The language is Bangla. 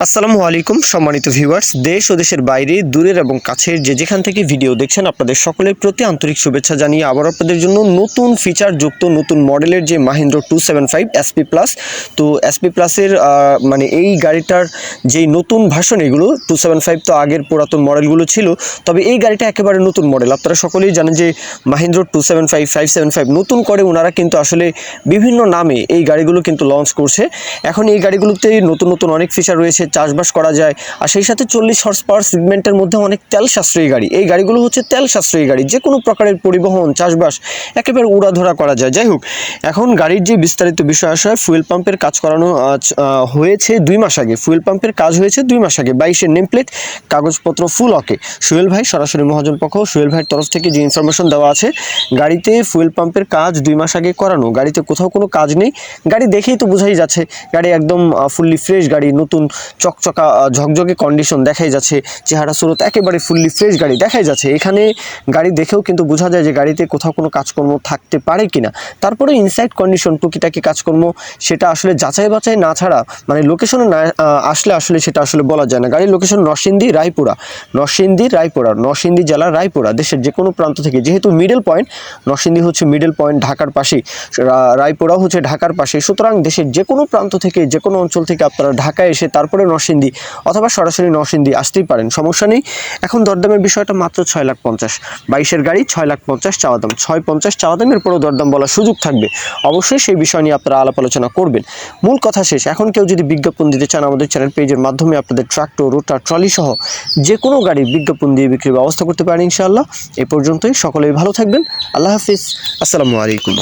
আসসালামু আলাইকুম সম্মানিত ভিউয়ার্স, দেশ ও দেশের বাইরে দূরের এবং কাছের যেখান থেকে ভিডিও দেখছেন আপনাদের সকলের প্রতি আন্তরিক শুভেচ্ছা জানিয়ে আবার আপনাদের জন্য নতুন ফিচার যুক্ত নতুন মডেলের যে মাহিন্দ্র 275 SP প্লাস। তো SP প্লাসের মানে এই গাড়িটার যেই নতুন ভার্সন, এগুলো 275 তো আগের পুরাতন মডেলগুলো ছিল, তবে এই গাড়িটা একেবারে নতুন মডেল। আপনারা সকলেই জানেন যে মাহিন্দ্র 275 575 নতুন করে ওনারা কিন্তু আসলে বিভিন্ন নামে এই গাড়িগুলো কিন্তু লঞ্চ করছে। এখন এই গাড়িগুলোতে নতুন নতুন অনেক ফিচার রয়েছে, চাষবাস করা যায়, আর সেই সাথে 40 হর্স পাওয়ার সেগমেন্টের মধ্যে অনেক তেল সাশ্রয়ী গাড়ি। এই গাড়িগুলো হচ্ছে তেল সাশ্রয়ী গাড়ি, যে কোনো প্রকারের পরিবহন চাষবাস একেবারে উড়াধরা করা যায়। যাই হোক, এখন গাড়ির যে বিস্তারিত বিষয় আসে, ফুয়েল পাম্পের কাজ করানো হয়েছে 2 মাস আগে। ফুয়েল পাম্পের কাজ হয়েছে 2 মাস আগে, 22-এর নেম প্লেট, কাগজপত্র ফুল ওকে। সোহেল ভাই সরাসরি মহাজন পক্ষ, সোহেল ভাইয়ের তরফ থেকে যে ইনফরমেশন দেওয়া আছে, গাড়িতে ফুয়েল পাম্পের কাজ 2 মাস আগে করানো, গাড়িতে কোথাও কোনো কাজ নেই। গাড়ি দেখেই তো বোঝাই যাচ্ছে গাড়ি একদম ফুললি ফ্রেশ গাড়ি, নতুন চকচকা ঝকঝকে কন্ডিশন দেখাই যাচ্ছে, চেহারা সুরত একেবারে ফুললি ফ্রেশ গাড়ি দেখাই যাচ্ছে। এখানে গাড়ি দেখেও কিন্তু বোঝা যায় যে গাড়িতে কোথাও কোনো কাজকর্ম থাকতে পারে কিনা। তারপরে ইনসাইড কন্ডিশন টুকিটাকি কাজকর্ম সেটা আসলে যাচাই বাছাই না ছাড়া, মানে লোকেশনে না আসলে সেটা আসলে বলা যায় না। গাড়ির লোকেশন নরসিংদী রায়পুরা, নরসিংদী জেলার রায়পুরা। দেশের যে কোনো প্রান্ত থেকে, যেহেতু মিডল পয়েন্ট, নরসিংদী হচ্ছে মিডল পয়েন্ট ঢাকার পাশেই, রায়পুরাও হচ্ছে ঢাকার পাশে, সুতরাং দেশের যে কোনো প্রান্ত থেকে, যে কোনো অঞ্চল থেকে আপনারা ঢাকায় এসে তারপরে নরসিংদী অথবা সরাসরি নরসিংদী আসতেই পারেন, সমস্যা নেই। এখন দরদামের বিষয়টা মাত্র 6,50,000, 22-এর গাড়ি 6,50,000 চাওয়া দাম, 650 চাওয়া দাম, এরপরও দরদাম বলার সুযোগ থাকবে। অবশ্যই সেই বিষয় নিয়ে আপনারা আলাপ আলোচনা করবেন। মূল কথা শেষ। এখন কেউ যদি বিজ্ঞাপন দিতে চান, আমাদের চ্যানেল পেজের মাধ্যমে আপনাদের ট্রাক্টর, রোটার, ট্রলি সহ যে কোনো গাড়ির বিজ্ঞাপন দিয়ে বিক্রির ব্যবস্থা করতে পারেন ইনশাআল্লাহ। এ পর্যন্তই, সকলেই ভালো থাকবেন। আল্লাহ হাফিজ, আসসালামু আলাইকুম।